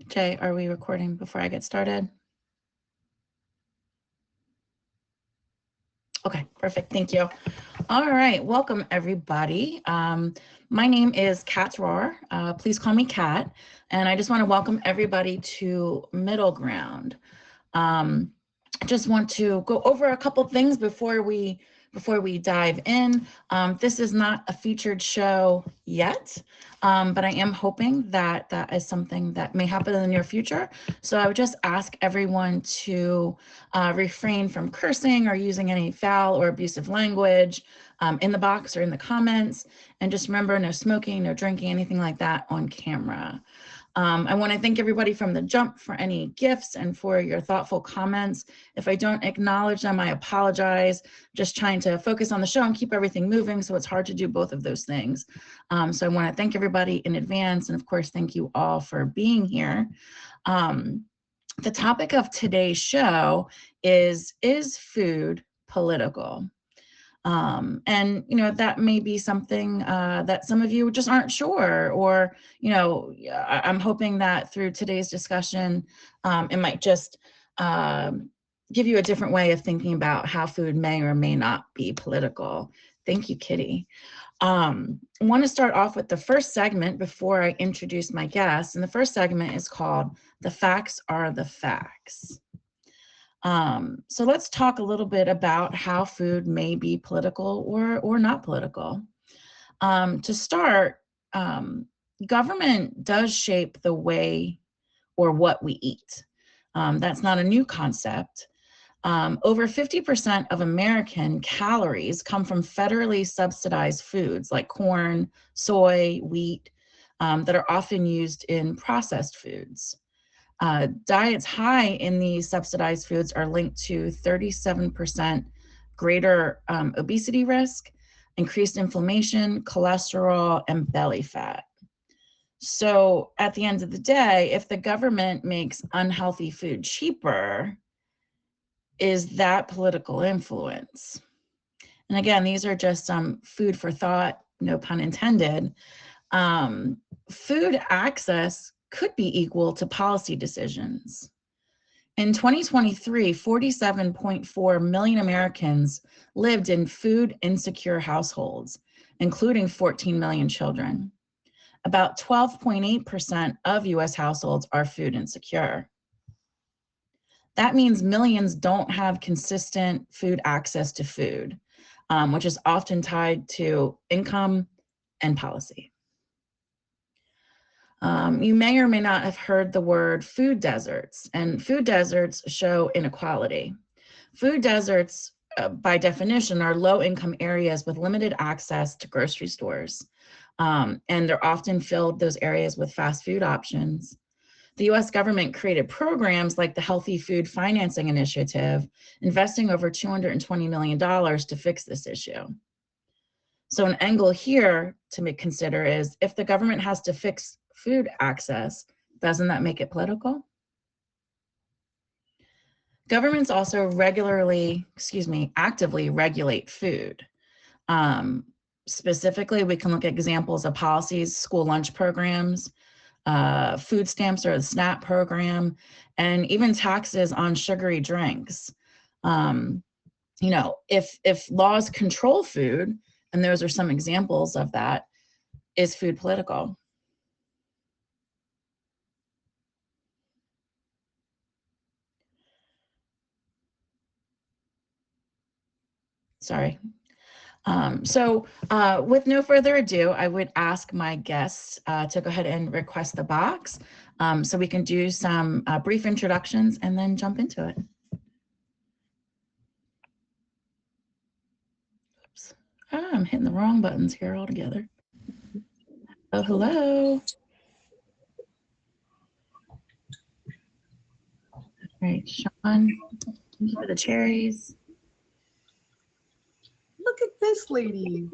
Jay, are we recording before I get started? Okay, perfect. Thank you. All right, welcome everybody. My name is Kat Rohr. Please call me Kat. And I just want to welcome everybody to Middle Ground. I just want to go over a couple things before we dive in. This is not a featured show yet, but I am hoping that that is something that may happen in the near future. So I would just ask everyone to refrain from cursing or using any foul or abusive language in the box or in the comments. And just remember, no smoking, no drinking, anything like that on camera. I want to thank everybody from the jump for any gifts and for your thoughtful comments. If I don't acknowledge them, I apologize. Just trying to focus on the show and keep everything moving, so it's hard to do both of those things. So I want to thank everybody in advance, and of course, thank you all for being here. The topic of today's show is food political? And that may be something that some of you just aren't sure, or I'm hoping that through today's discussion it might just give you a different way of thinking about how food may or may not be political. Thank you, Kitty. I want to start off with the first segment before I introduce my guests, and the first segment is called "The Facts Are the Facts." So let's talk a little bit about how food may be political or not political. To start, government does shape the way or what we eat. That's not a new concept. Over 50% of American calories come from federally subsidized foods like corn, soy, wheat, that are often used in processed foods. Diets high in these subsidized foods are linked to 37% greater obesity risk, increased inflammation, cholesterol, and belly fat. So at the end of the day, if the government makes unhealthy food cheaper, is that political influence? And again, these are just some food for thought, no pun intended. Food access could be equal to policy decisions. In 2023, 47.4 million Americans lived in food insecure households, including 14 million children. About 12.8% of US households are food insecure. That means millions don't have consistent food access to food, which is often tied to income and policy. You may or may not have heard the word food deserts, and food deserts show inequality. Food deserts, by definition, are low-income areas with limited access to grocery stores, and they're often filled, those areas, with fast food options. The US government created programs like the Healthy Food Financing Initiative, investing over $220 million to fix this issue. So an angle here to consider is, if the government has to fix food access, doesn't that make it political? Governments also actively regulate food. Specifically, we can look at examples of policies, school lunch programs, food stamps or the SNAP program, and even taxes on sugary drinks. If laws control food, and those are some examples of that, is food political? Sorry. With no further ado, I would ask my guests to go ahead and request the box so we can do some brief introductions and then jump into it. Oops. I'm hitting the wrong buttons here altogether. Oh, hello. All right, Sean, thank you for the cherries. Look at this lady.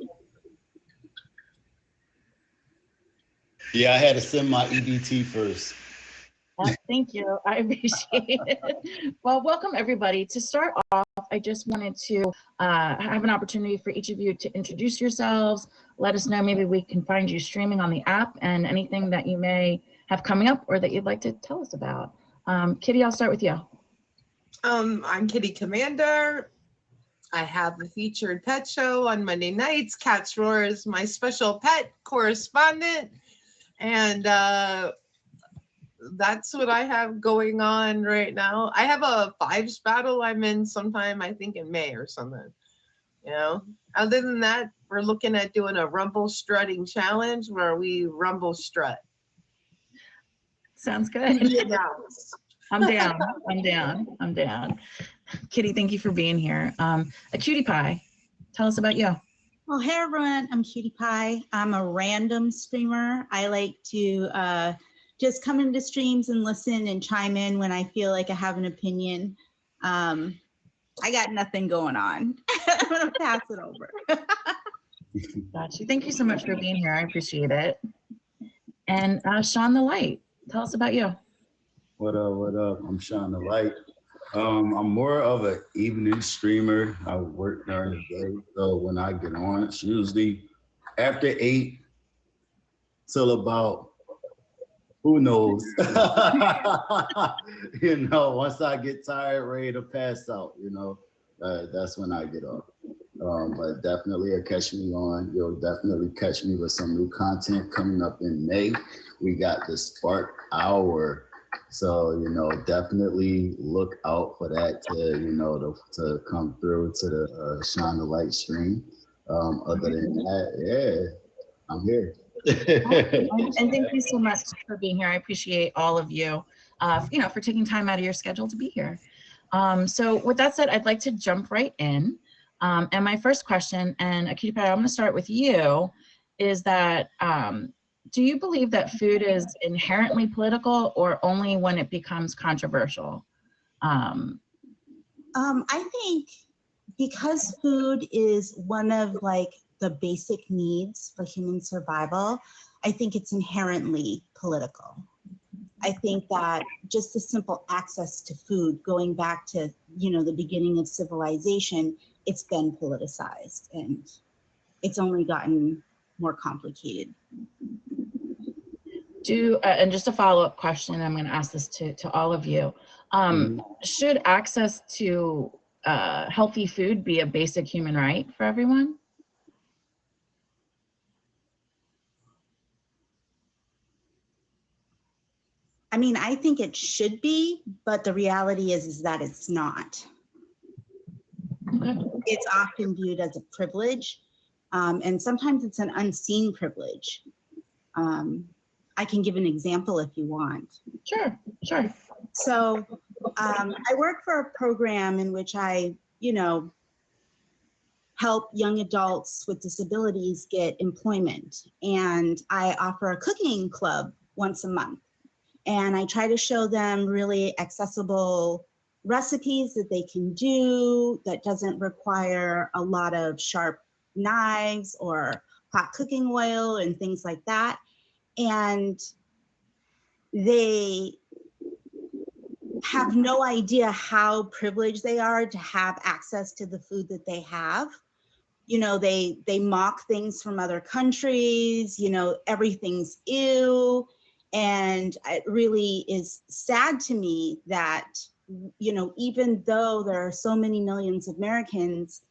Yeah, I had to send my EBT first. Thank you. I appreciate it. Well, welcome everybody. To start off, I just wanted to have an opportunity for each of you to introduce yourselves, let us know. Maybe we can find you streaming on the app, and anything that you may have coming up or that you'd like to tell us about. Kitty, I'll start with you. I'm Kitty Commander. I have a featured pet show on Monday nights. Cat's Roar is my special pet correspondent. And that's what I have going on right now. I have a fives battle I'm in sometime, I think in May or something. You know, other than that, we're looking at doing a rumble strutting challenge where we rumble strut. Sounds good. I'm down. I'm down. I'm down. Kitty, thank you for being here. A Cutie Pie, tell us about you. Well, hey everyone, I'm Cutie Pie. I'm a random streamer. I like to just come into streams and listen and chime in when I feel like I have an opinion. I got nothing going on. I'm gonna pass it over. Got you. Thank you so much for being here. I appreciate it. And Sean the Light, tell us about you. What up? What up? I'm Sean the Light. I'm more of an evening streamer. I work during the day, so when I get on, it's usually after 8 till about, who knows? You know, once I get tired, ready to pass out, you know, that's when I get off. But definitely catch me on. You'll definitely catch me with some new content coming up in May. We got the Spark Hour. So, you know, definitely look out for that to, you know, to come through to the Shine the Light stream. Other than that, yeah, I'm here. And thank you so much for being here. I appreciate all of you, you know, for taking time out of your schedule to be here. So with that said, I'd like to jump right in. And my first question, and Cutie Pie, I'm going to start with you, is that do you believe that food is inherently political or only when it becomes controversial? I think because food is one of like the basic needs for human survival, I think it's inherently political. I think that just the simple access to food, going back to, you know, the beginning of civilization, it's been politicized and it's only gotten more complicated. And just a follow-up question, I'm going to ask this to all of you. Should access to healthy food be a basic human right for everyone? I mean, I think it should be, but the reality is that it's not. Okay. It's often viewed as a privilege, and sometimes it's an unseen privilege. I can give an example if you want. Sure, sure. So I work for a program in which I, you know, help young adults with disabilities get employment. And I offer a cooking club once a month. And I try to show them really accessible recipes that they can do that doesn't require a lot of sharp knives or hot cooking oil and things like that. And they have no idea how privileged they are to have access to the food that they have. You know, they mock things from other countries, you know, everything's ew. And it really is sad to me that, you know, even though there are so many millions of Americans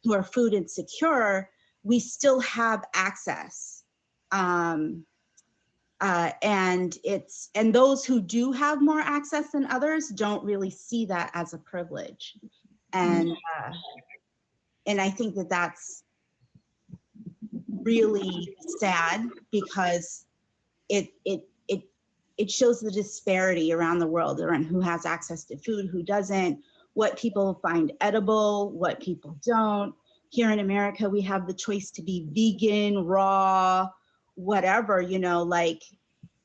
who are food insecure, we still have access. And those who do have more access than others don't really see that as a privilege. And I think that that's really sad because it shows the disparity around the world around who has access to food, who doesn't, what people find edible, what people don't. Here in America, we have the choice to be vegan, raw, whatever, you know, like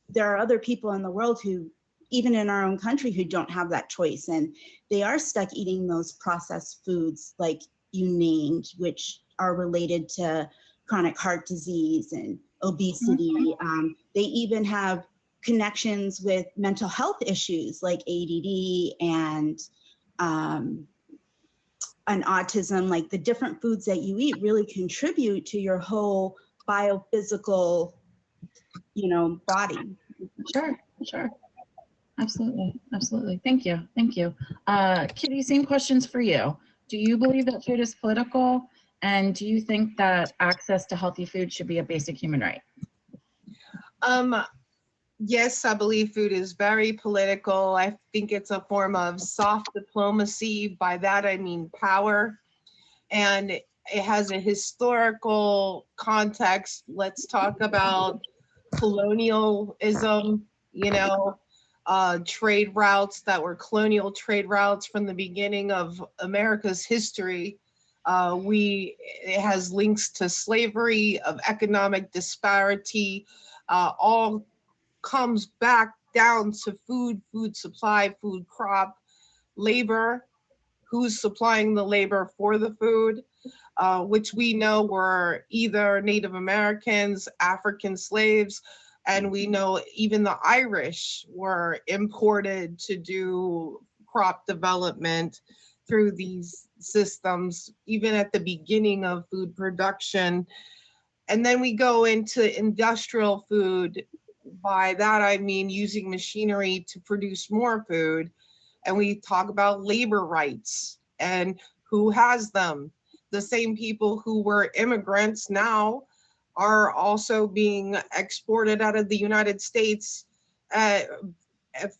there are other people in the world who, even in our own country, who don't have that choice. And they are stuck eating those processed foods like you named, which are related to chronic heart disease and obesity. They even have connections with mental health issues like ADD and autism. Like the different foods that you eat really contribute to your whole biophysical, body. Sure. Absolutely. Absolutely. Thank you. Thank you. Kitty, same questions for you. Do you believe that food is political? And do you think that access to healthy food should be a basic human right? Yes, I believe food is very political. I think it's a form of soft diplomacy. By that, I mean power. And it has a historical context. Let's talk about colonialism, trade routes that were colonial trade routes from the beginning of America's history. It has links to slavery, of economic disparity, all comes back down to food supply, food crop, labor, who's supplying the labor for the food, which we know were either Native Americans, African slaves, and we know even the Irish were imported to do crop development through these systems, even at the beginning of food production. And then we go into industrial food. By that, I mean using machinery to produce more food. And we talk about labor rights and who has them. The same people who were immigrants now are also being exported out of the United States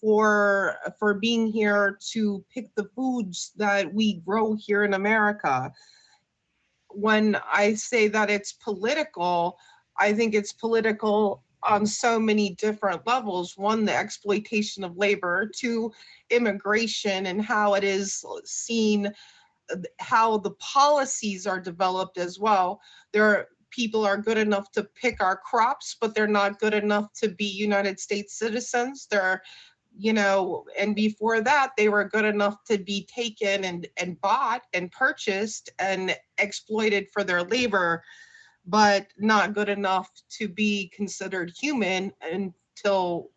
for being here to pick the foods that we grow here in America. When I say that it's political, I think it's political on so many different levels. One, the exploitation of labor. Two, immigration and how it is seen, how the policies are developed as well. People are good enough to pick our crops, but they're not good enough to be United States citizens. And before that, they were good enough to be taken and bought and purchased and exploited for their labor, but not good enough to be considered human until,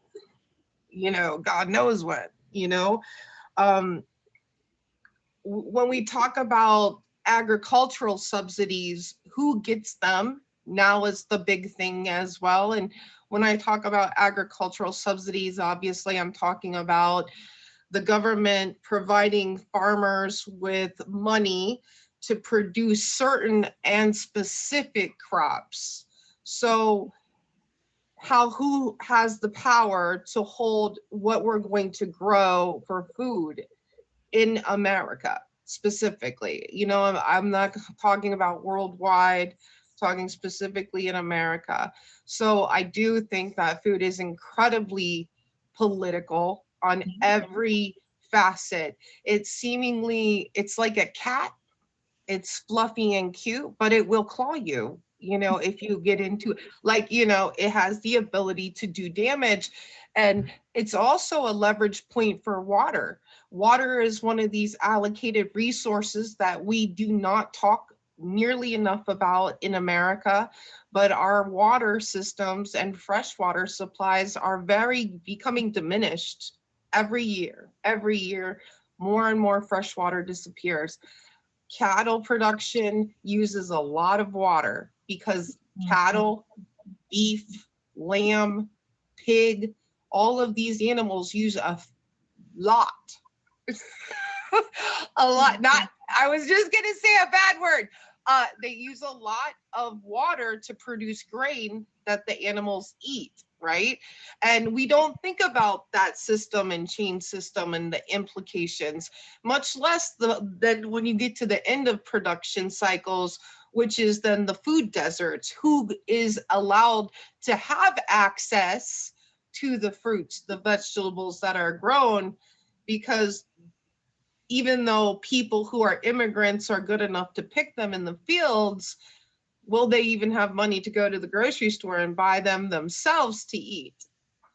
God knows what, when we talk about agricultural subsidies, who gets them now is the big thing as well. And when I talk about agricultural subsidies, obviously I'm talking about the government providing farmers with money to produce certain and specific crops. So who has the power to hold what we're going to grow for food in America specifically? I'm not talking about worldwide, talking specifically in America. So I do think that food is incredibly political on every facet. It's like a cat. It's fluffy and cute, but it will claw you, if you get into it has the ability to do damage. And it's also a leverage point for water. Water is one of these allocated resources that we do not talk nearly enough about in America, but our water systems and freshwater supplies are becoming diminished every year. Every year, more and more fresh water disappears. Cattle production uses a lot of water because cattle, beef, lamb, pig, all of these animals use a lot. A lot. I was just going to say a bad word. They use a lot of water to produce grain that the animals eat, right? And we don't think about that system and chain system and the implications, much less then when you get to the end of production cycles, which is then the food deserts. Who is allowed to have access to the fruits, the vegetables that are grown? Because even though people who are immigrants are good enough to pick them in the fields, will they even have money to go to the grocery store and buy them themselves to eat?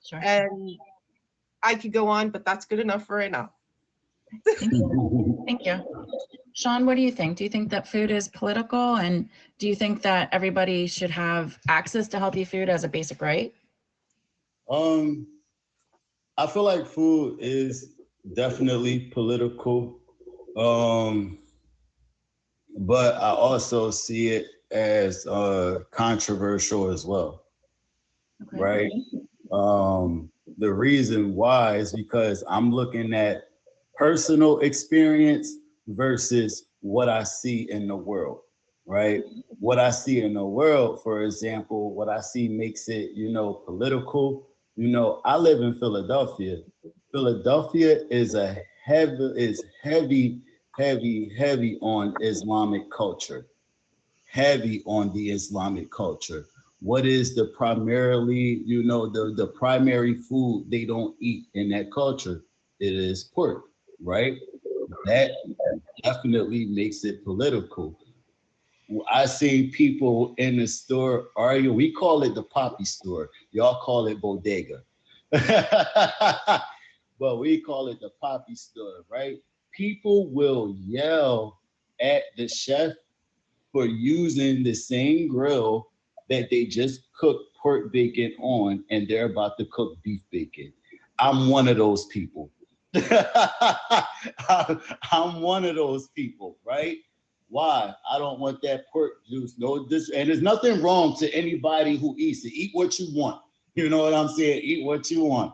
Sure. And I could go on, but that's good enough for right now. Thank you. Thank you. Sean, what do you think? Do you think that food is political? And do you think that everybody should have access to healthy food as a basic right? I feel like food is definitely political, but I also see it as controversial as well, Okay. right? The reason why is because I'm looking at personal experience versus what I see in the world, right? What I see in the world, for example, what I see makes it, political. I live in Philadelphia. Philadelphia is heavy on Islamic culture, heavy on the Islamic culture. What is the primarily, the primary food they don't eat in that culture? It is pork, right? That definitely makes it political. I see people in the store argue. We call it the poppy store. Y'all call it bodega. But we call it the poppy store, right? People will yell at the chef for using the same grill that they just cooked pork bacon on, and they're about to cook beef bacon. I'm one of those people. I'm one of those people, right? Why? I don't want that pork juice. No, and there's nothing wrong to anybody who eats it. Eat what you want. You know what I'm saying? Eat what you want.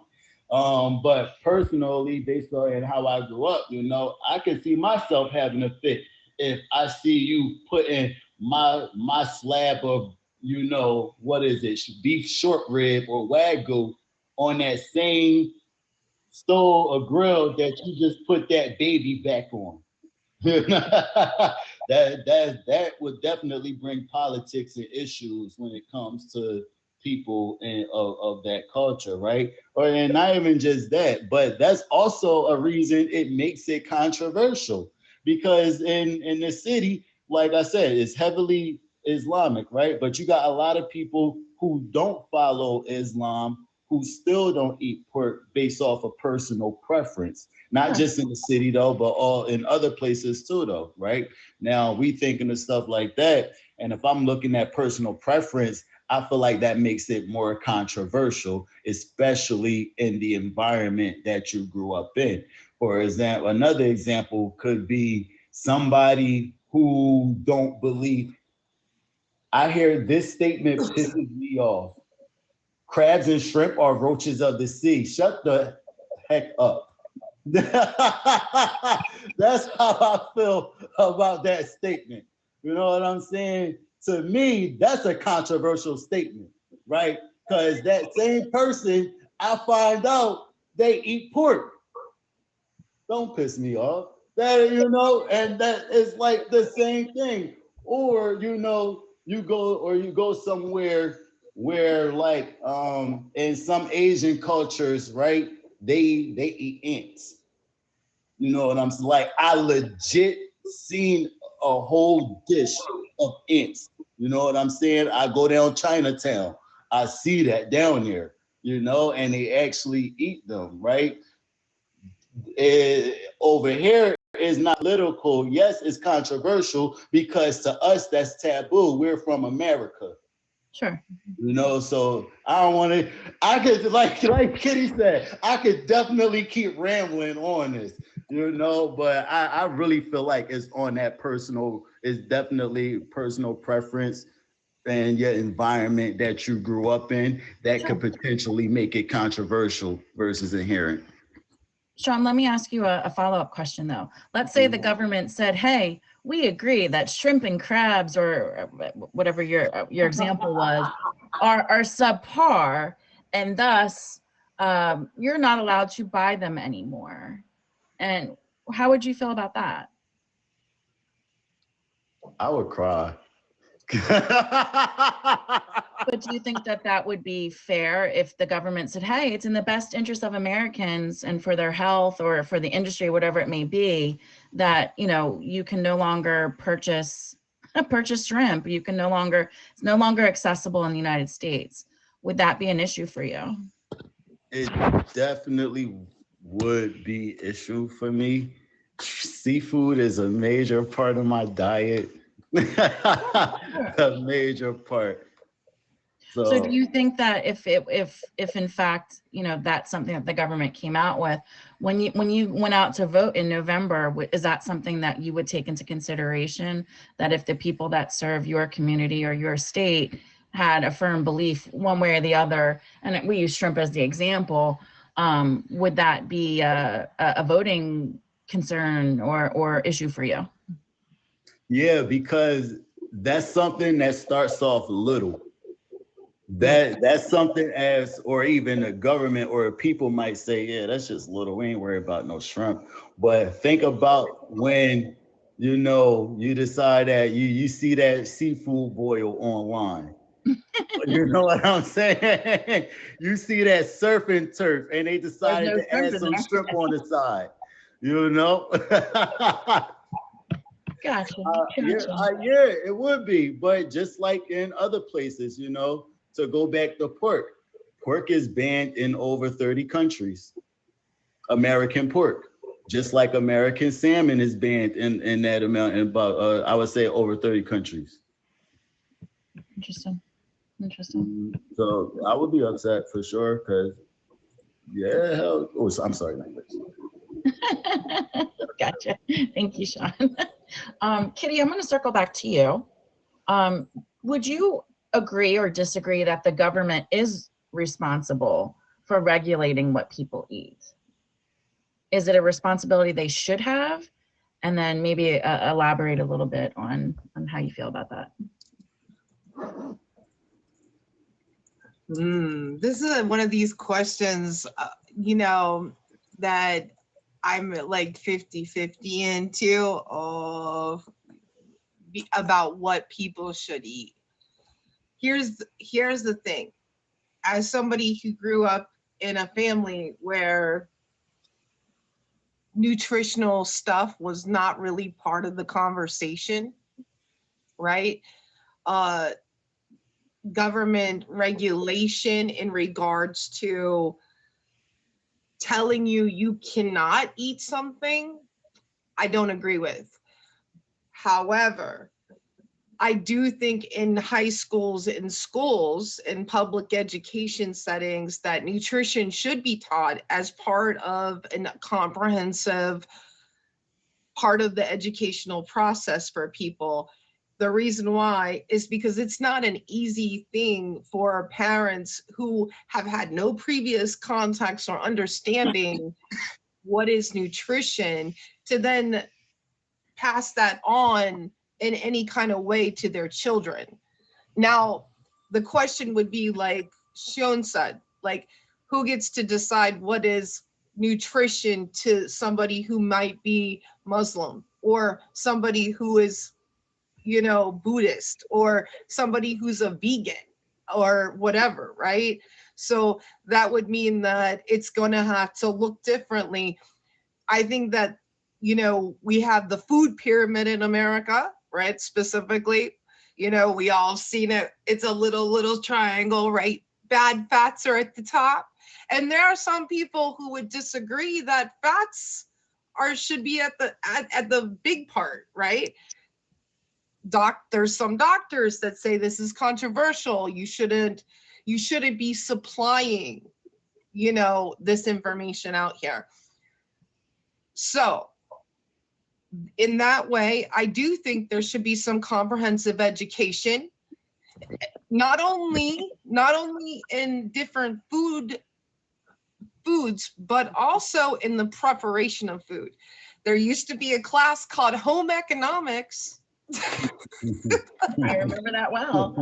But personally, based on how I grew up, I can see myself having a fit if I see you putting my slab of, what is it, beef short rib or wagyu on that same stove or grill that you just put that baby back on. that would definitely bring politics and issues when it comes to people of that culture, right? And not even just that, but that's also a reason it makes it controversial, because in the city, like I said, it's heavily Islamic, right? But you got a lot of people who don't follow Islam who still don't eat pork based off of personal preference. Not just in the city though, but all in other places too though, right? Now we thinking of stuff like that. And if I'm looking at personal preference, I feel like that makes it more controversial, especially in the environment that you grew up in. For example, another example could be somebody who don't believe. I hear this statement pisses me off. Crabs and shrimp are roaches of the sea. Shut the heck up. That's how I feel about that statement. You know what I'm saying? To me, that's a controversial statement, right? Because that same person, I find out they eat pork. Don't piss me off. And that is like the same thing. Or you go somewhere where like in some Asian cultures, right? They eat ants. You know what I'm saying? Like I legit seen a whole dish of ants. You know what I'm saying? I go down Chinatown. I see that down there, and they actually eat them, right? Over here is not political. Yes, it's controversial because to us that's taboo. We're from America. Sure. So I don't want to. I could like Kitty said, I could definitely keep rambling on this, but I really feel like it's on that personal. It's definitely personal preference and your environment that you grew up in that could potentially make it controversial versus inherent. Sean, let me ask you a follow-up question though. Let's say the government said, hey, we agree that shrimp and crabs or whatever your example was are subpar, and thus you're not allowed to buy them anymore. And how would you feel about that? I would cry. But do you think that would be fair if the government said, hey, it's in the best interest of Americans and for their health or for the industry, whatever it may be, that, you can no longer purchase shrimp. It's no longer accessible in the United States. Would that be an issue for you? It definitely would be an issue for me. Seafood is a major part of my diet. A major part. So do you think that if in fact, you know, that's something that the government came out with, when you went out to vote in November, is that something that you would take into consideration, that if the people that serve your community or your state had a firm belief one way or the other, and we use shrimp as the example, would that be a voting concern or issue for you? Yeah, because that's something that starts off little. That's something as, or even the government or people might say, yeah, that's just little. We ain't worried about no shrimp. But think about when, you know, you decide that you see that seafood boil online. You know what I'm saying? You see that surf and turf, and they decided to add some shrimp on the side. You know? Gotcha. Yeah, it would be, but just like in other places, you know, to go back to pork, pork is banned in over 30 countries. American pork, just like American salmon is banned in that amount, in about I would say over 30 countries. Interesting. So I would be upset for sure, because yeah, hell, oh, I'm sorry, language. Gotcha. Thank you, Sean. Kitty, I'm going to circle back to you. Would you agree or disagree that the government is responsible for regulating what people eat? Is it a responsibility they should have? And then maybe elaborate a little bit on how you feel about that. This is one of these questions, you know, that I'm like 50-50 into about what people should eat. Here's the thing. As somebody who grew up in a family where nutritional stuff was not really part of the conversation, right? Government regulation in regards to telling you cannot eat something, I don't agree with. However, I do think in high schools, in schools, in public education settings, that nutrition should be taught as part of a comprehensive part of the educational process for people. The reason why is because it's not an easy thing for parents who have had no previous context or understanding what is nutrition to then pass that on in any kind of way to their children. Now, the question would be, like Sean said, like, who gets to decide what is nutrition to somebody who might be Muslim, or somebody who is, you know, Buddhist, or somebody who's a vegan or whatever, right? So that would mean that it's going to have to look differently. I think that, you know, we have the food pyramid in America, right? Specifically, you know, we all seen it. It's a little triangle, right? Bad fats are at the top. And there are some people who would disagree that fats should be at the big part, right? There's some doctors that say this is controversial. You shouldn't be supplying, you know, this information out here. So in that way, I do think there should be some comprehensive education, not only in different foods, but also in the preparation of food. There used to be a class called home economics. I remember that well.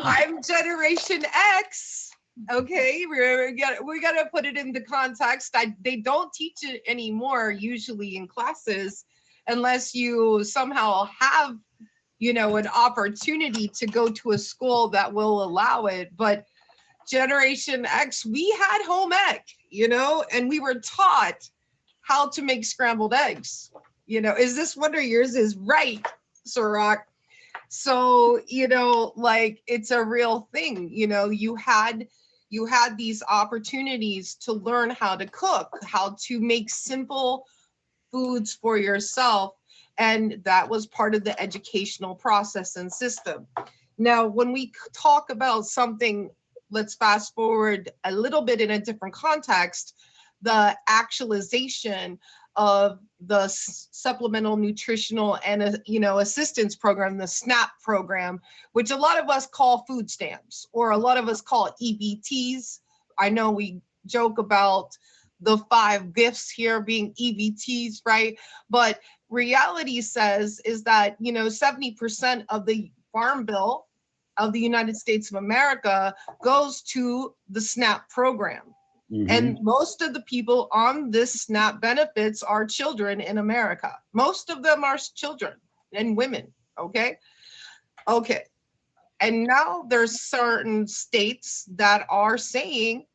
I'm Generation X. Okay, we gotta put it into context. They don't teach it anymore, usually in classes, unless you somehow have, you know, an opportunity to go to a school that will allow it. But Generation X, we had home ec, you know, and we were taught how to make scrambled eggs. You know, is this one or yours? Is right, Surak. So, you know, like, it's a real thing. You know, you had these opportunities to learn how to cook, how to make simple foods for yourself. And that was part of the educational process and system. Now, when we talk about something, let's fast forward a little bit in a different context, the actualization of the supplemental nutritional and assistance program, the SNAP program, which a lot of us call food stamps, or a lot of us call EBTs. I know we joke about the 5 gifts here being EBTs, right? But reality says is that 70% of the farm bill of the United States of America goes to the SNAP program. Mhm. And most of the people on this SNAP benefits are children in America. Most of them are children and women, okay? Okay. And now there's certain states that are saying,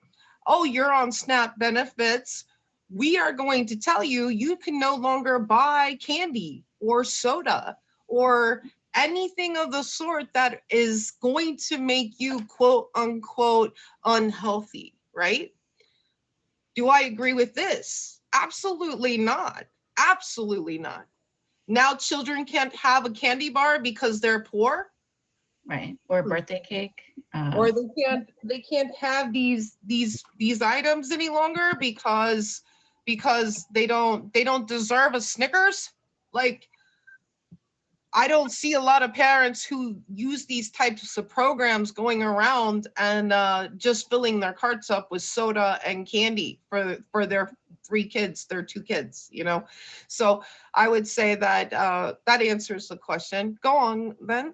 oh, you're on SNAP benefits. We are going to tell you, you can no longer buy candy or soda or anything of the sort that is going to make you quote unquote unhealthy, right? Do I agree with this? Absolutely not. Absolutely not. Now children can't have a candy bar because they're poor, Right. Or a birthday cake. or they can't have these items any longer because they don't deserve a Snickers. Like, I don't see a lot of parents who use these types of programs going around and just filling their carts up with soda and candy for their 3 kids, their 2 kids, So I would say that that answers the question. Go on, Ben.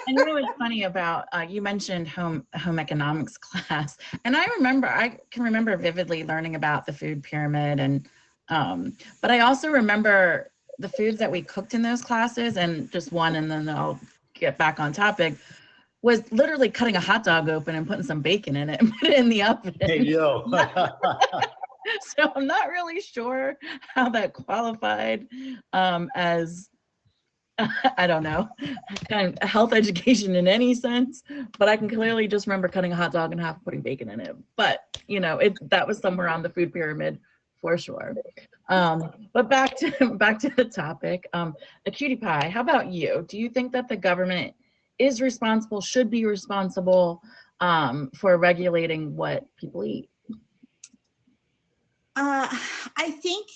And what's funny about you mentioned home economics class, and I can remember vividly learning about the food pyramid, and but I also remember the foods that we cooked in those classes, and just one, and then I'll get back on topic, was literally cutting a hot dog open and putting some bacon in it and put it in the oven. Hey, yo. So I'm not really sure how that qualified as I don't know, kind of health education in any sense, but I can clearly just remember cutting a hot dog in half, putting bacon in it. But that was somewhere on the food pyramid for sure. But back to the topic. A cutie pie, how about you? Do you think that the government is responsible, should be responsible for regulating what people eat? I think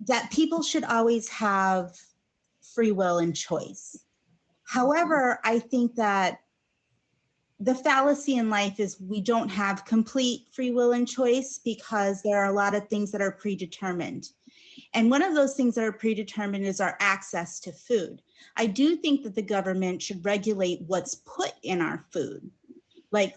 that people should always have free will and choice. However, I think that the fallacy in life is we don't have complete free will and choice, because there are a lot of things that are predetermined. And one of those things that are predetermined is our access to food. I do think that the government should regulate what's put in our food. Like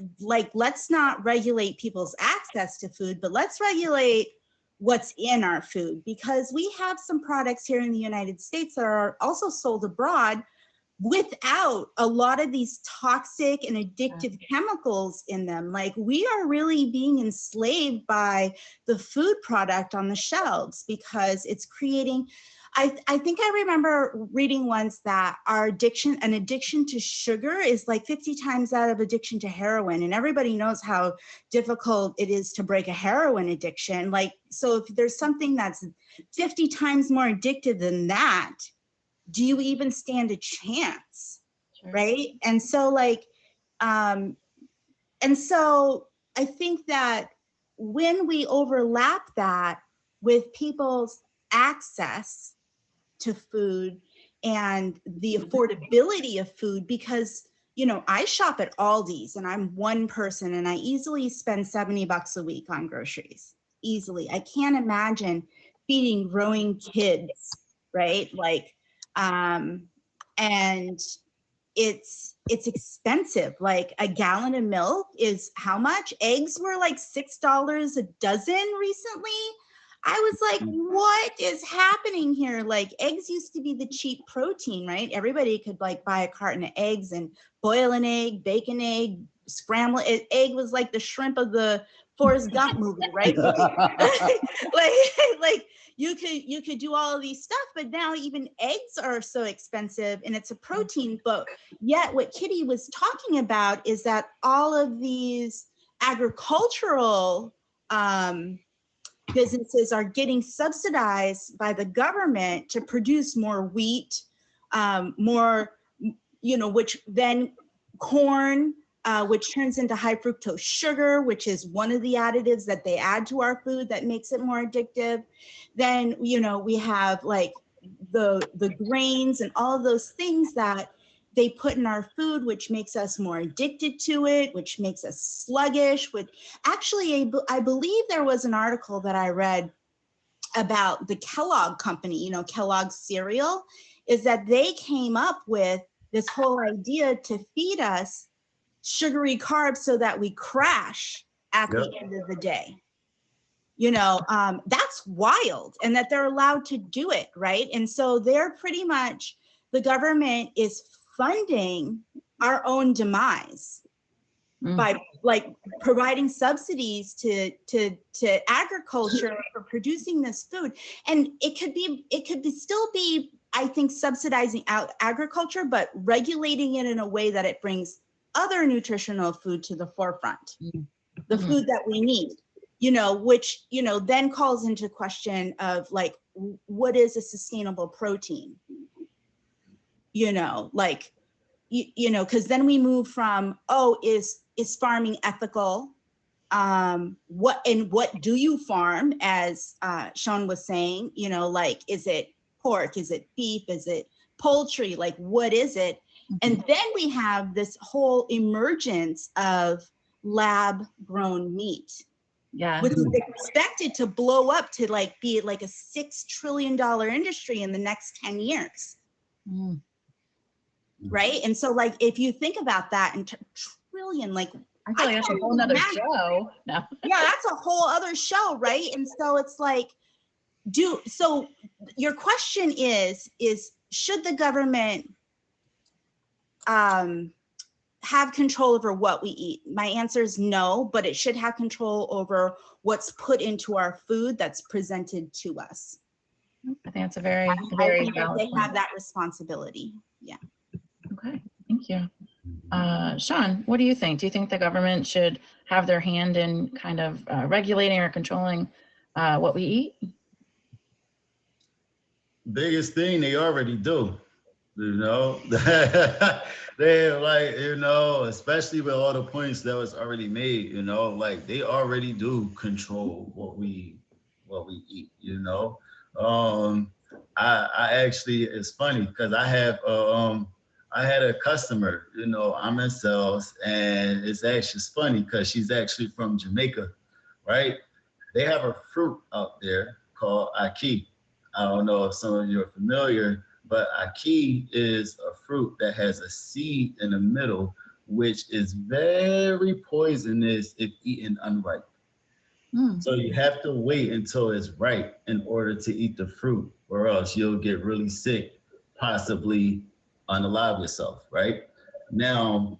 let's not regulate people's access to food, but let's regulate what's in our food, because we have some products here in the United States that are also sold abroad without a lot of these toxic and addictive chemicals in them. Like, we are really being enslaved by the food product on the shelves, because it's creating, I think I remember reading once that an addiction to sugar is like 50 times that of addiction to heroin. And everybody knows how difficult it is to break a heroin addiction. Like, so if there's something that's 50 times more addictive than that, do you even stand a chance? Sure. Right? And so and so I think that when we overlap that with people's access to food and the affordability of food, because I shop at Aldi's and I'm one person and I easily spend $70 a week on groceries. Easily. I can't imagine feeding growing kids, right? And it's expensive. Like, a gallon of milk is how much? Eggs were like $6 a dozen recently. I was like, what is happening here? Like, eggs used to be the cheap protein, right? Everybody could buy a carton of eggs and boil an egg, bake an egg, scramble it. Egg was like the shrimp of the Forrest Gump movie, right? like you could do all of these stuff, but now even eggs are so expensive, and it's a protein. But yet what Kitty was talking about is that all of these agricultural businesses are getting subsidized by the government to produce more wheat, more, which then corn, which turns into high fructose sugar, which is one of the additives that they add to our food that makes it more addictive. Then, we have like the grains and all of those things that they put in our food, which makes us more addicted to it, which makes us sluggish. Actually, I believe there was an article that I read about the Kellogg company, Kellogg's cereal, is that they came up with this whole idea to feed us sugary carbs so that we crash at the end of the day. That's wild, and that they're allowed to do it, right? And so they're pretty much, the government is funding our own demise by like providing subsidies to agriculture for producing this food. And it could still be, I think, subsidizing out agriculture, but regulating it in a way that it brings other nutritional food to the forefront, the food that we need, which, then calls into question of like, what is a sustainable protein? Because then we move from, is farming ethical? What do you farm, as Sean was saying, is it pork? Is it beef? Is it poultry? Like, what is it? And then we have this whole emergence of lab grown meat, which is expected to blow up to be like a $6 trillion industry in the next 10 years. Right. And so if you think about that in trillion, I feel like that's a whole nother show. No. Yeah, that's a whole other show. Right. And so it's so your question is should the government have control over what we eat? My answer is no, but it should have control over what's put into our food that's presented to us. I think that's a very valid they have that responsibility. Yeah. Okay, thank you. Sean, what do you think? Do you think the government should have their hand in kind of regulating or controlling what we eat? Biggest thing they already do, they especially with all the points that was already made, they already do control what we eat, I actually, it's funny because I had a customer, I'm in sales, and it's funny because she's actually from Jamaica, right? They have a fruit out there called ackee. I don't know if some of you are familiar, but ackee is a fruit that has a seed in the middle, which is very poisonous if eaten unripe. So you have to wait until it's ripe in order to eat the fruit, or else you'll get really sick, possibly unalive yourself, right? Now,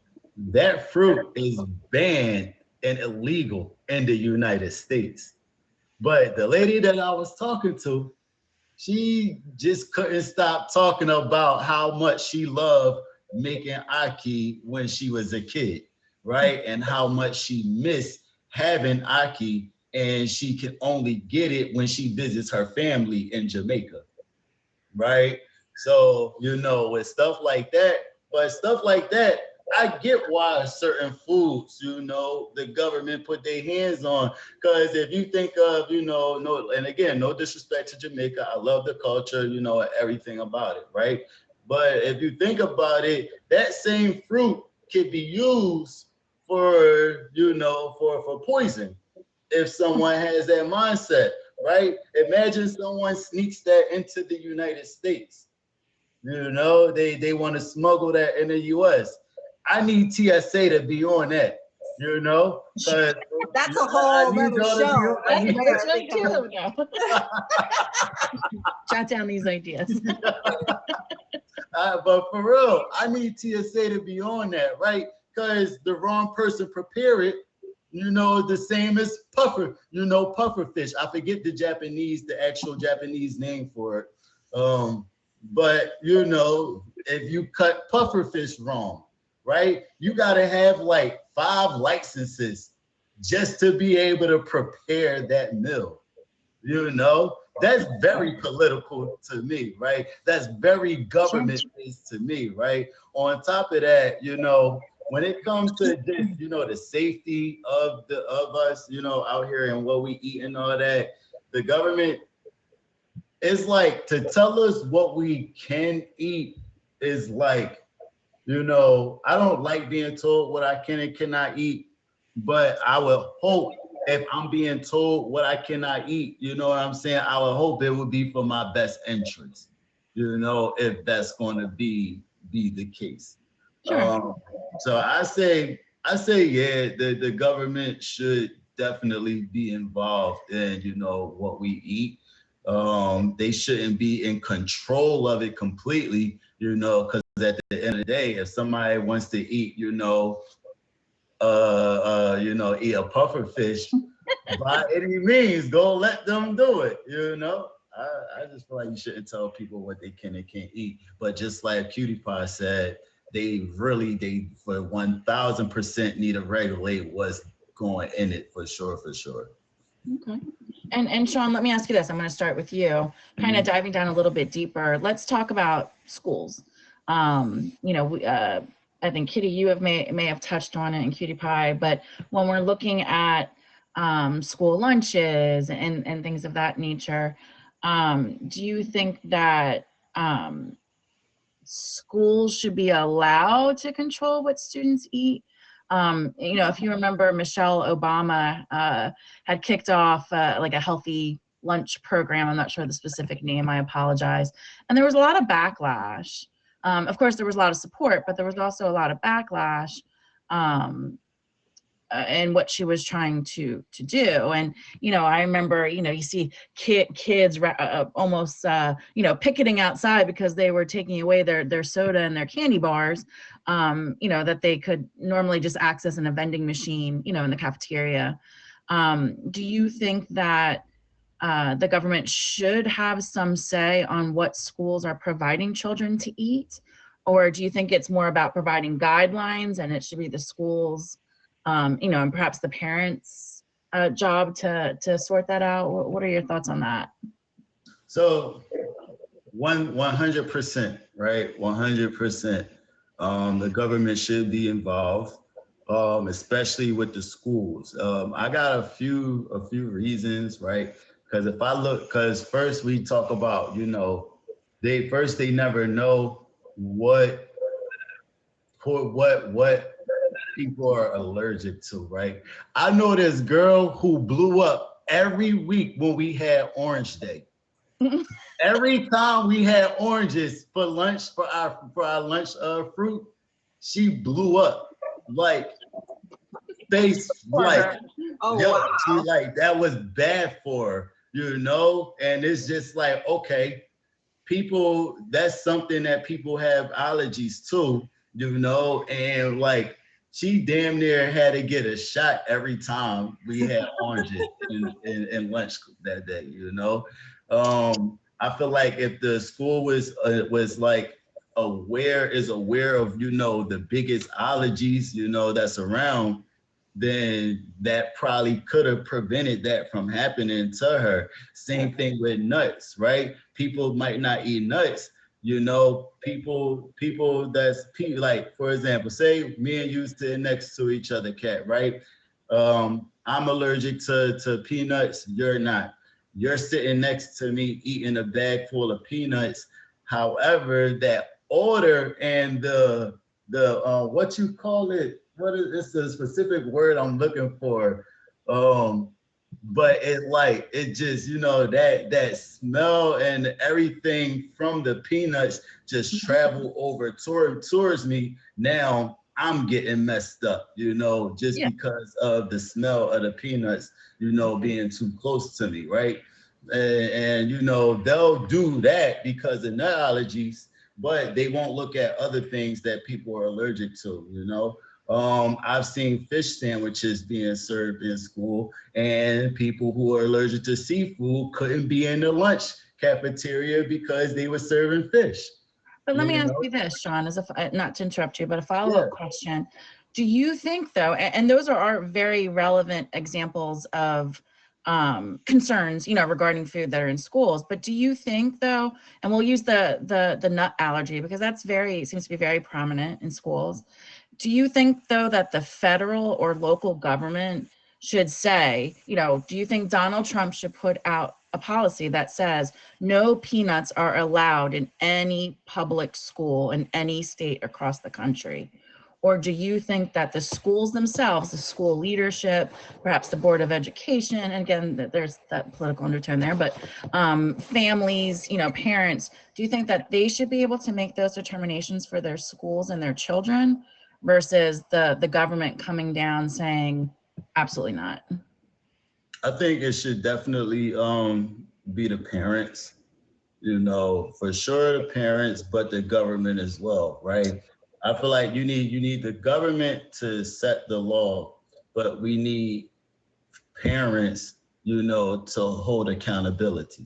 that fruit is banned and illegal in the United States. But the lady that I was talking to, she just couldn't stop talking about how much she loved making ackee when she was a kid, right? And how much she missed having ackee, and she can only get it when she visits her family in Jamaica, right? So, with stuff like that, I get why certain foods, the government put their hands on. Because if you think of, and again, no disrespect to Jamaica, I love the culture, everything about it, right? But if you think about it, that same fruit could be used for, for poison if someone has that mindset, right? Imagine someone sneaks that into the United States. They want to smuggle that in the US. I need TSA to be on that, That's a whole other show. Jot down these ideas. But for real, I need TSA to be on that, right? Because the wrong person prepare it, the same as puffer, puffer fish. I forget the actual Japanese name for it. But if you cut puffer fish wrong, right, you gotta have 5 licenses just to be able to prepare that meal, That's very political to me, right? That's very government-based to me, right? On top of that, you know, when it comes to just, you know, the safety of us, you know, out here and what we eat and all that, the government is like to tell us what we can eat is like, you know, I don't like being told what I can and cannot eat, but I would hope if I'm being told what I cannot eat, you know what I'm saying? I would hope it would be for my best interest, you know, if that's going to be the case. Sure. So I say, yeah, the government should definitely be involved in, you know, what we eat. They shouldn't be in control of it completely, you know, because at the end of the day, if somebody wants to eat, you know, eat a puffer fish, by any means, go let them do it, you know. I just feel like you shouldn't tell people what they can and can't eat. But just like Cutie Pie said, they for 1000% need to regulate what's going in it for sure. Okay. And Sean, let me ask you this. I'm going to start with you, kind of diving down a little bit deeper. Let's talk about schools. You know, I think Kitty, you may have touched on it in Cutie Pie, but when we're looking at school lunches and things of that nature, do you think that schools should be allowed to control what students eat? You know, if you remember, Michelle Obama had kicked off like a healthy lunch program. I'm not sure the specific name, I apologize. And there was a lot of backlash. Of course, there was a lot of support, but there was also a lot of backlash in what she was trying to do. And, you know, I remember, you know, you see kids almost, you know, picketing outside because they were taking away their soda and their candy bars, you know, that they could normally just access in a vending machine, you know, in the cafeteria. Do you think that the government should have some say on what schools are providing children to eat? Or do you think it's more about providing guidelines and it should be the schools, you know, and perhaps the parents' job to sort that out? What are your thoughts on that? So 100%, right? 100%. The government should be involved, especially with the schools. I got a few reasons, right? Because first we talk about, you know, they never know what people are allergic to, right? I know this girl who blew up every week when we had Orange Day. Every time we had oranges for lunch, for our lunch fruit, she blew up like face like, Oh, yo, wow. she like that was bad for her, you know? And it's just like, okay, people, that's something that people have allergies to, you know, and like she damn near had to get a shot every time we had oranges in lunch that day, you know. I feel like if the school was like aware of, you know, the biggest allergies, you know, that's around, then that probably could have prevented that from happening to her. Same thing with nuts, right? People might not eat nuts, you know, people like, for example, say me and you sitting next to each other, Kat, right? I'm allergic to peanuts, you're not. You're sitting next to me eating a bag full of peanuts. However, that odor and the what you call it, it's a specific word I'm looking for. But it just, you know, that smell and everything from the peanuts just travel over towards me. Now I'm getting messed up, you know, just because of the smell of the peanuts, you know, being too close to me, right? And you know, they'll do that because of their allergies, but they won't look at other things that people are allergic to, you know. I've seen fish sandwiches being served in school, and people who are allergic to seafood couldn't be in the lunch cafeteria because they were serving fish. But let me ask you this, Sean, as a, not to interrupt you, but a follow-up question. Do you think, though, and those are very relevant examples of concerns, regarding food that are in schools. But do you think though, and we'll use the nut allergy because that's seems to be very prominent in schools. Do you think though that the federal or local government should say, do you think Donald Trump should put out a policy that says no peanuts are allowed in any public school in any state across the country? Or do you think that the schools themselves, the school leadership, perhaps the Board of Education, and again, there's that political undertone there, but families, parents, do you think that they should be able to make those determinations for their schools and their children versus the government coming down saying, absolutely not? I think it should definitely be the parents, for sure the parents, but the government as well, right? I feel like you need the government to set the law, but we need parents, to hold accountability.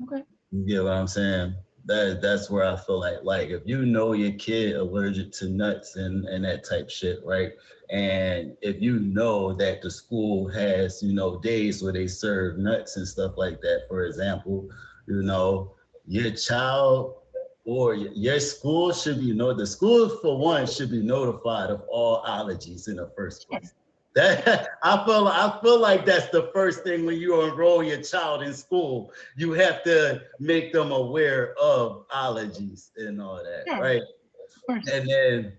Okay. You get what I'm saying? That's where I feel like if your kid allergic to nuts and that type shit, right? And if you know that the school has, days where they serve nuts and stuff like that, for example, your child or your school should be the school for one should be notified of all allergies in the first place. That I feel like that's the first thing when you enroll your child in school. You have to make them aware of allergies and all that, Yeah, right? of course. And then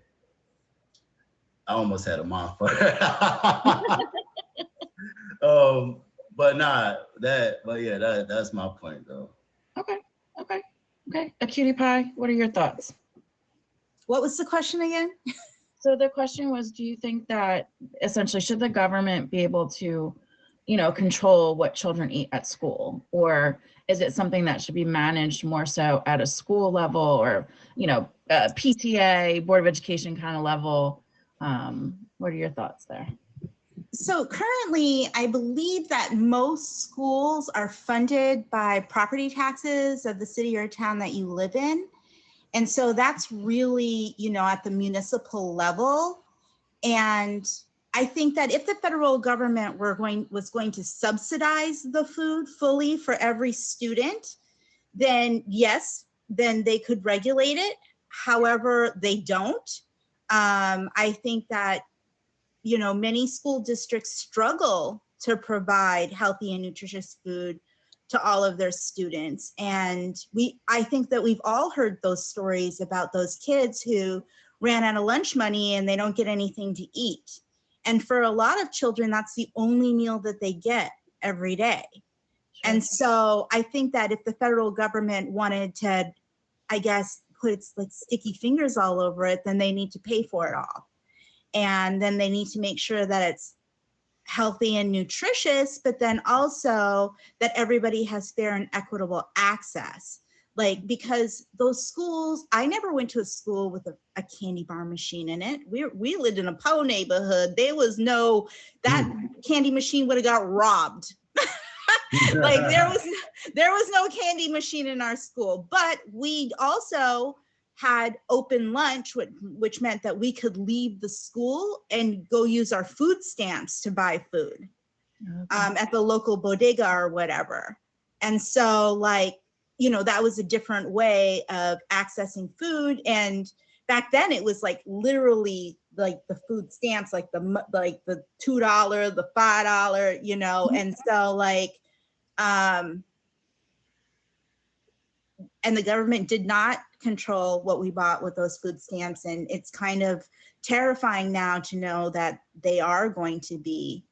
I almost had a mouth. But that's my point though. Okay. A cutie pie, what are your thoughts? What was the question again? So the question was, do you think that essentially should the government be able to, control what children eat at school? Or is it something that should be managed more so at a school level or, PTA, Board of Education kind of level? What are your thoughts there? So currently, I believe that most schools are funded by property taxes of the city or town that you live in. And so that's really, at the municipal level. And I think that if the federal government was going to subsidize the food fully for every student, then yes, then they could regulate it. However, they don't. I think that many school districts struggle to provide healthy and nutritious food to all of their students. And I think that we've all heard those stories about those kids who ran out of lunch money and they don't get anything to eat. And for a lot of children, that's the only meal that they get every day. And so I think that if the federal government wanted to, I guess, put its sticky fingers all over it, then they need to pay for it all. And then they need to make sure that it's healthy and nutritious, but then also that everybody has fair and equitable access. Because those schools, I never went to a school with a candy bar machine in it. We lived in a poor neighborhood. There was that candy machine would have got robbed. There was no candy machine in our school, but we also had open lunch, which meant that we could leave the school and go use our food stamps to buy food at the local bodega or whatever. And so that was a different way of accessing food. And back then it was literally the food stamps, the $2, the $5, and so and the government did not control what we bought with those food stamps. And it's kind of terrifying now to know that they are going to be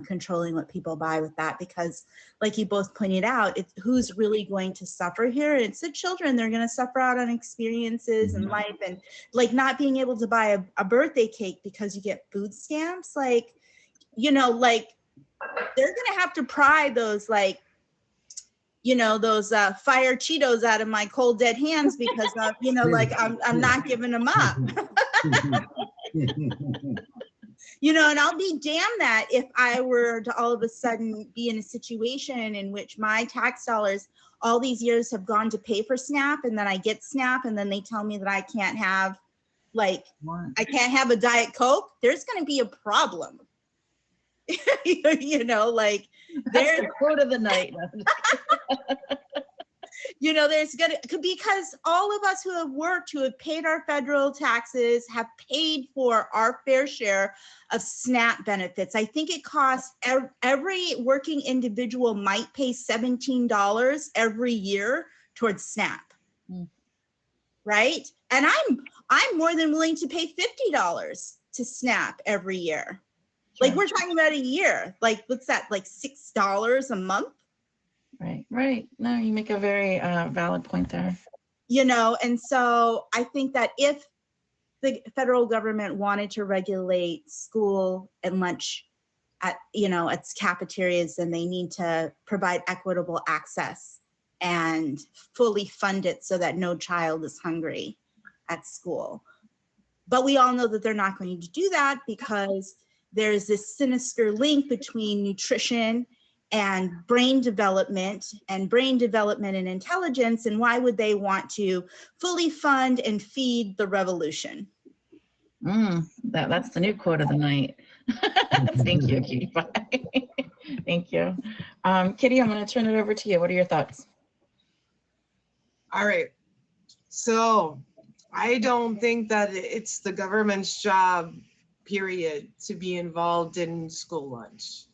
controlling what people buy with that, because like you both pointed out, it's who's really going to suffer here. It's the children. They're going to suffer out on experiences and life, and not being able to buy a birthday cake because you get food stamps. They're going to have to pry those those fire Cheetos out of my cold dead hands because I'm not giving them up. And I'll be damned that if I were to all of a sudden be in a situation in which my tax dollars all these years have gone to pay for SNAP, and then I get SNAP and then they tell me that I can't have I can't have a Diet Coke. There's going to be a problem. You know, like That's there's, the quote of the night. you know, there's gonna, because all of us who have worked, who have paid our federal taxes, have paid for our fair share of SNAP benefits. I think it costs every working individual might pay $17 every year towards SNAP. Mm. Right? And I'm more than willing to pay $50 to SNAP every year. Like, Sure. we're talking about a year. Like, what's that? Like $6 a month? Right, right. No, you make a very valid point there. You know, and so I think that if the federal government wanted to regulate school and lunch at, you know, at cafeterias, then they need to provide equitable access and fully fund it so that no child is hungry at school. But we all know that they're not going to do that because there's this sinister link between nutrition and brain development and intelligence. And why would they want to fully fund and feed the revolution? That's the new quote of the night. Thank you, Cutie Pie. Thank you. Kitty, I'm going to turn it over to you. What are your thoughts? All right. So I don't think that it's the government's job, period, to be involved in school lunch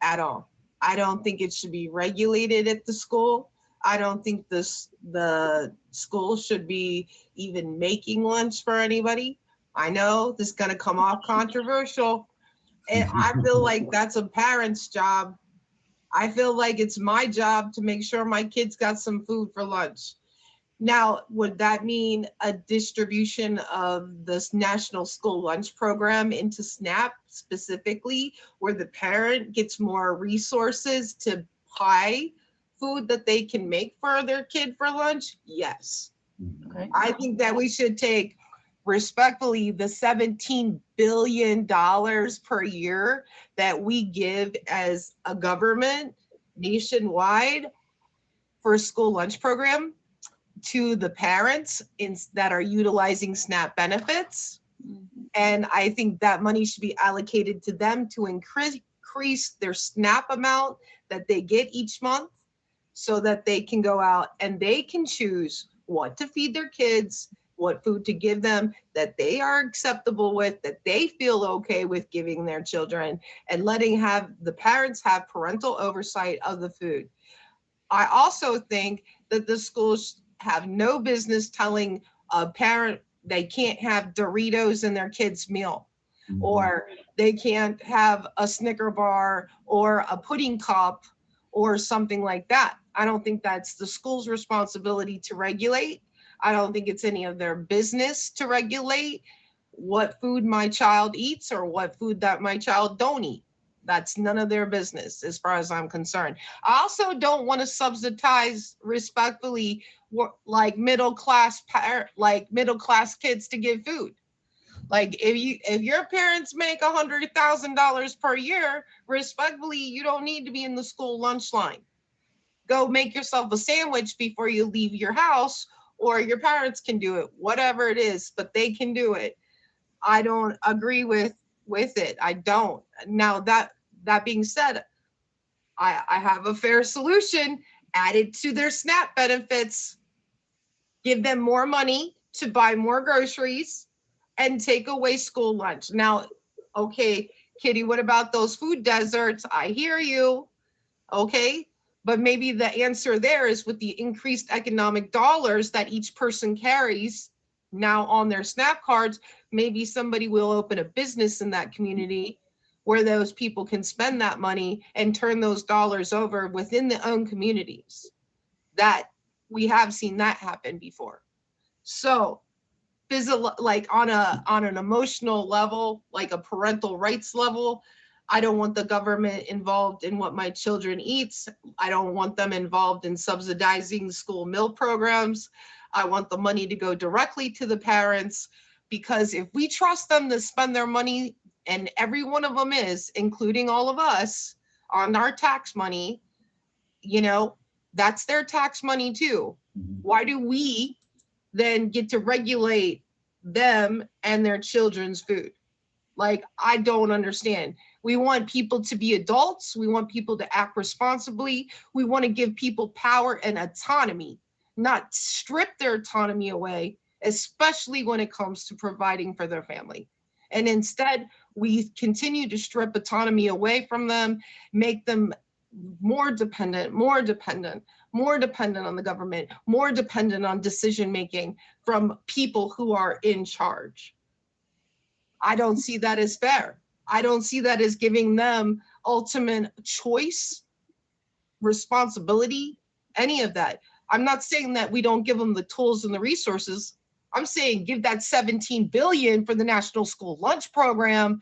at all. I don't think it should be regulated at the school. I don't think the school should be even making lunch for anybody. I know this is going to come off controversial. And I feel like that's a parent's job. I feel like it's my job to make sure my kids got some food for lunch. Now, would that mean a distribution of this National School Lunch Program into SNAP specifically, where the parent gets more resources to buy food that they can make for their kid for lunch? Yes. Okay. I think that we should take respectfully the $17 billion per year that we give as a government nationwide for a school lunch program to the parents that are utilizing SNAP benefits. And I think that money should be allocated to them to increase their SNAP amount that they get each month so that they can go out and they can choose what to feed their kids, what food to give them that they are acceptable with, that they feel okay with giving their children, and letting the parents have parental oversight of the food. I also think that the schools have no business telling a parent they can't have Doritos in their kid's meal, or they can't have a Snicker bar or a pudding cup or something like that. I don't think that's the school's responsibility to regulate. I don't think it's any of their business to regulate what food my child eats or what food that my child don't eat. That's none of their business as far as I'm concerned. I also don't want to subsidize respectfully like middle class kids to give food. Like if your parents make $100,000 per year, respectfully, you don't need to be in the school lunch line. Go make yourself a sandwich before you leave your house, or your parents can do it, whatever it is, but they can do it. I don't agree with it. I don't. Now that being said, I have a fair solution. Added to their SNAP benefits, give them more money to buy more groceries and take away school lunch. Now, okay, Kitty, what about those food deserts? I hear you. Okay, but maybe the answer there is with the increased economic dollars that each person carries now on their SNAP cards, maybe somebody will open a business in that community where those people can spend that money and turn those dollars over within their own communities. That we have seen that happen before. So like on an emotional level, like a parental rights level, I don't want the government involved in what my children eat. I don't want them involved in subsidizing school meal programs. I want the money to go directly to the parents, because if we trust them to spend their money, and every one of them is, including all of us, on our tax money, you know, that's their tax money too. Why do we then get to regulate them and their children's food? Like, I don't understand. We want people to be adults. We want people to act responsibly. We want to give people power and autonomy, not strip their autonomy away, especially when it comes to providing for their family. And instead, we continue to strip autonomy away from them, make them more dependent, more dependent, more dependent on the government, more dependent on decision making from people who are in charge. I don't see that as fair. I don't see that as giving them ultimate choice, responsibility, any of that. I'm not saying that we don't give them the tools and the resources. I'm saying give that 17 billion for the National School Lunch Program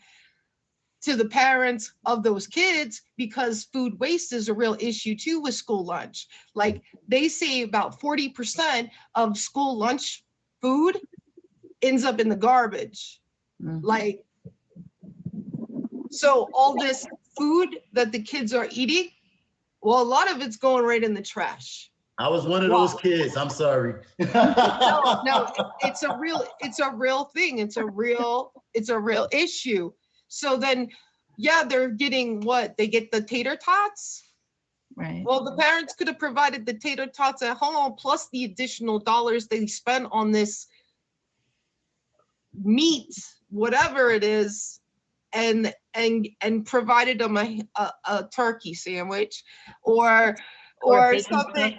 to the parents of those kids, because food waste is a real issue too with school lunch. Like, they say about 40% of school lunch food ends up in the garbage. Like, so all this food that the kids are eating, well, a lot of it's going right in the trash. I was one of those kids. I'm sorry. No, it's a real thing. It's a real issue. So then, yeah, they're getting what? They get the tater tots? Right. Well, the parents could have provided the tater tots at home, plus the additional dollars they spent on this meat, whatever it is, and provided them a turkey sandwich or something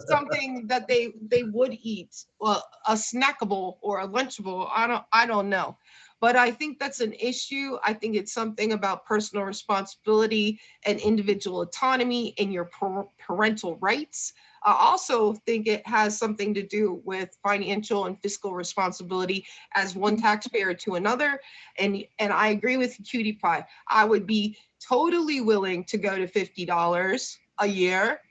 something that they would eat, well, a snackable or a lunchable. I don't know, but I think that's an issue. I think it's something about personal responsibility and individual autonomy in your parental rights. I also think it has something to do with financial and fiscal responsibility as one taxpayer to another. And I agree with Cutie Pie. I would be totally willing to go to $50 a year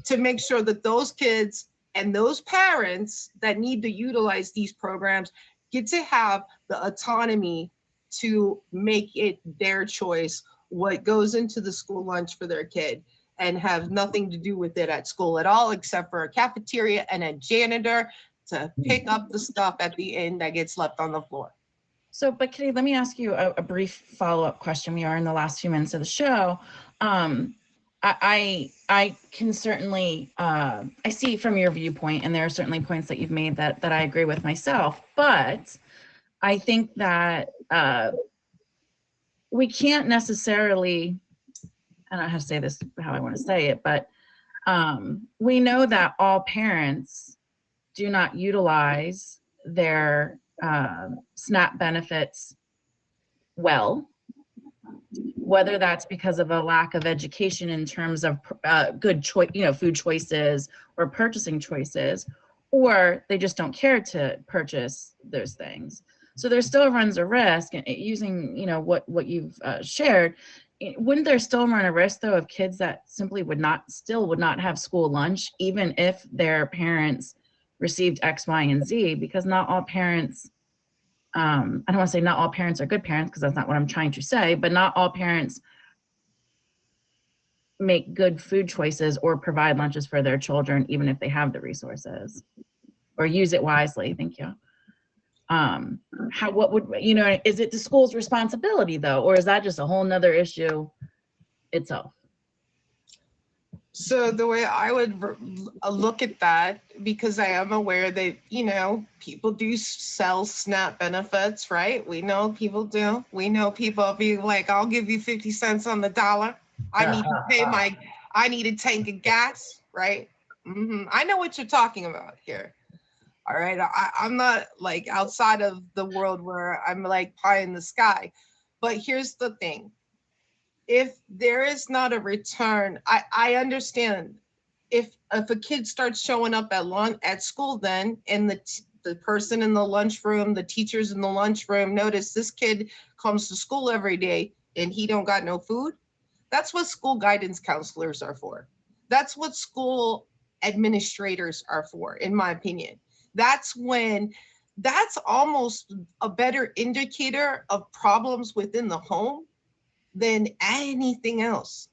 to make sure that those kids and those parents that need to utilize these programs get to have the autonomy to make it their choice what goes into the school lunch for their kid, and have nothing to do with it at school at all, except for a cafeteria and a janitor to pick up the stuff at the end that gets left on the floor. So, but Kitty, let me ask you a brief follow-up question. We are in the last few minutes of the show. I can certainly, I see from your viewpoint, and there are certainly points that you've made that I agree with myself, but I think that we can't necessarily, I don't know how to say this, how I want to say it, but we know that all parents do not utilize their SNAP benefits well, whether that's because of a lack of education in terms of good choice, food choices or purchasing choices, or they just don't care to purchase those things. So there still runs a risk, using what you've shared. Wouldn't there still run a risk though of kids that simply would not have school lunch, even if their parents received X, Y, and Z? Because not all parents, I don't want to say not all parents are good parents, because that's not what I'm trying to say, but not all parents make good food choices or provide lunches for their children, even if they have the resources or use it wisely. Thank you. Is it the school's responsibility though, or is that just a whole nother issue itself? So the way I would look at that, because I am aware that, people do sell SNAP benefits, right? We know people do. We know people be like, I'll give you 50 cents on the dollar. I need a tank of gas, right? I know what you're talking about here. All right. I'm not like outside of the world where I'm like pie in the sky. But here's the thing. If there is not a return, I understand if a kid starts showing up at school then, and the person in the lunchroom, the teachers in the lunchroom notice this kid comes to school every day and he don't got no food, that's what school guidance counselors are for. That's what school administrators are for, in my opinion. That's almost a better indicator of problems within the home than anything else.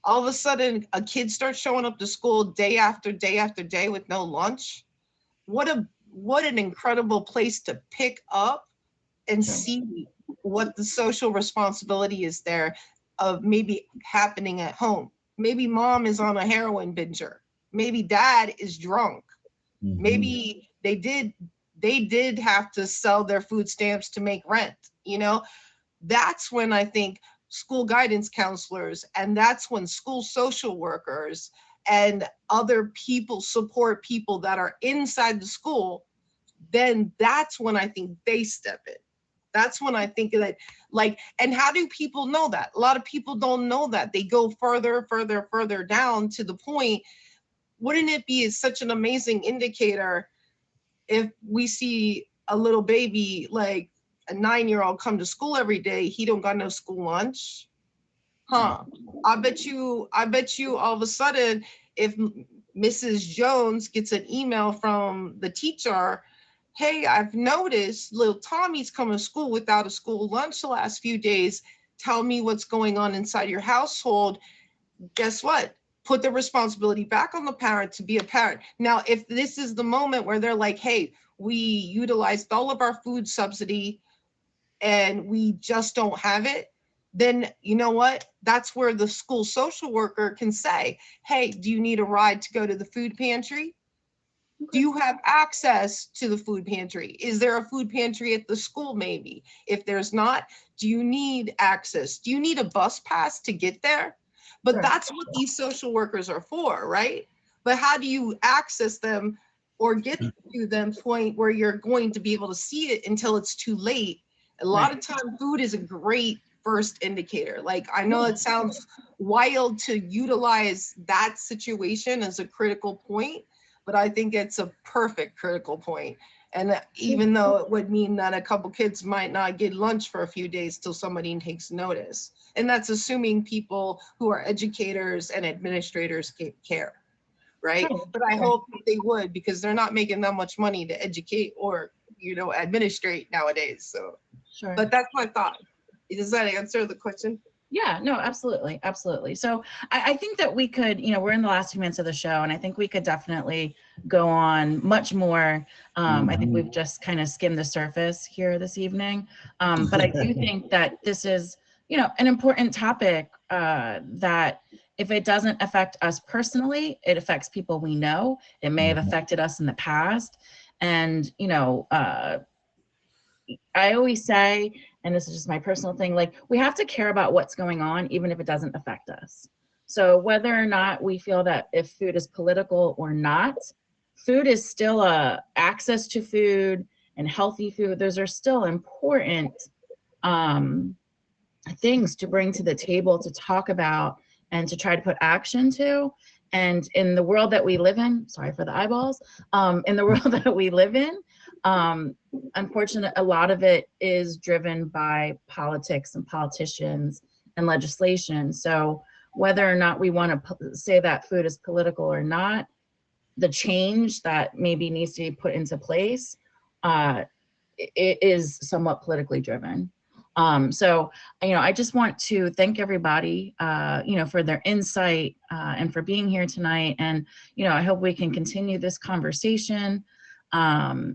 All of a sudden, a kid starts showing up to school day after day after day with no lunch. What an incredible place to pick up and Sure. see what the social responsibility is there of maybe happening at home. Maybe mom is on a heroin binger. Maybe dad is drunk. Maybe they did have to sell their food stamps to make rent, you know? That's when I think school guidance counselors, and that's when school social workers and other people support people that are inside the school, then that's when I think they step in. That's when I think that, like, and how do people know that? A lot of people don't know that. They go further down to the point. Wouldn't it be such an amazing indicator if we see a little baby, like a 9-year-old, come to school every day, he don't got no school lunch? Huh. I bet you all of a sudden, if Mrs. Jones gets an email from the teacher, hey, I've noticed little Tommy's coming to school without a school lunch the last few days. Tell me what's going on inside your household. Guess what? Put the responsibility back on the parent to be a parent. Now, if this is the moment where they're like, hey, we utilized all of our food subsidy and we just don't have it, then you know what? That's where the school social worker can say, hey, do you need a ride to go to the food pantry? Do you have access to the food pantry? Is there a food pantry at the school maybe? If there's not, do you need access? Do you need a bus pass to get there? But Sure. that's what these social workers are for, right? But how do you access them or get to them point where you're going to be able to see it until it's too late? A lot Right. of time food is a great first indicator. Like, I know it sounds wild to utilize that situation as a critical point, but I think it's a perfect critical point. And even though it would mean that a couple kids might not get lunch for a few days till somebody takes notice. And that's assuming people who are educators and administrators care, right? Sure. But I hope they would, because they're not making that much money to educate or, administrate nowadays. So, Sure. but that's my thought. Does that answer the question? Yeah, no, absolutely. Absolutely. So I think that we could, we're in the last few minutes of the show, and I think we could definitely go on much more. I think we've just kind of skimmed the surface here this evening. But I do think that this is, an important topic that if it doesn't affect us personally, it affects people we know. It may have affected us in the past. And, I always say, and this is just my personal thing, like, we have to care about what's going on, even if it doesn't affect us. So whether or not we feel that if food is political or not, food is still access to food and healthy food. Those are still important things to bring to the table, to talk about, and to try to put action to. And in the world that we live in, sorry for the eyeballs, in the world that we live in, unfortunately, a lot of it is driven by politics and politicians and legislation. So whether or not we want to say that food is political or not, the change that maybe needs to be put into place, it is somewhat politically driven. So, I just want to thank everybody, for their insight and for being here tonight. And, I hope we can continue this conversation. My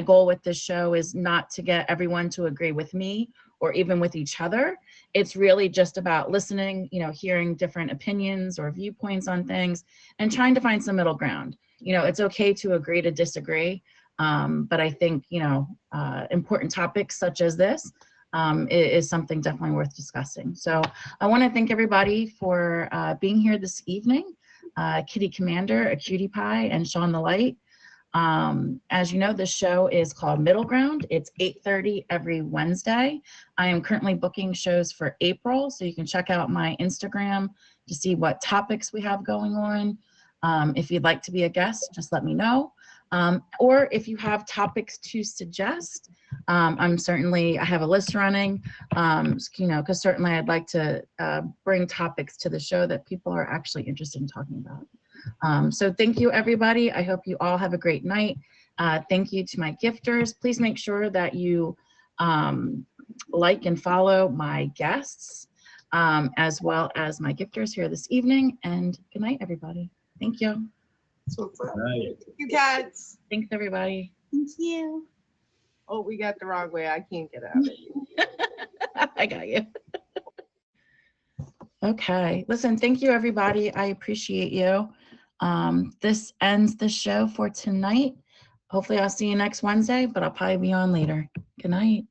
goal with this show is not to get everyone to agree with me or even with each other. It's really just about listening, hearing different opinions or viewpoints on things and trying to find some middle ground. It's okay to agree to disagree. But I think, important topics such as this is something definitely worth discussing. So I want to thank everybody for being here this evening. Kitty Commander, a Cutie Pie, and Sean the Light. As you know, this show is called Middle Ground. It's 8:30 every Wednesday. I am currently booking shows for April, so you can check out my Instagram to see what topics we have going on. If you'd like to be a guest, just let me know. Or if you have topics to suggest, I have a list running, because certainly I'd like to bring topics to the show that people are actually interested in talking about. So thank you, everybody. I hope you all have a great night. Thank you to my gifters. Please make sure that you like and follow my guests, as well as my gifters here this evening. And good night, everybody. Thank you. So, Right. you guys. Thanks, everybody. Thank you. Oh, we got the wrong way. I can't get out of it. I got you. Okay. Listen, thank you, everybody. I appreciate you. This ends the show for tonight. Hopefully I'll see you next Wednesday, but I'll probably be on later. Good night.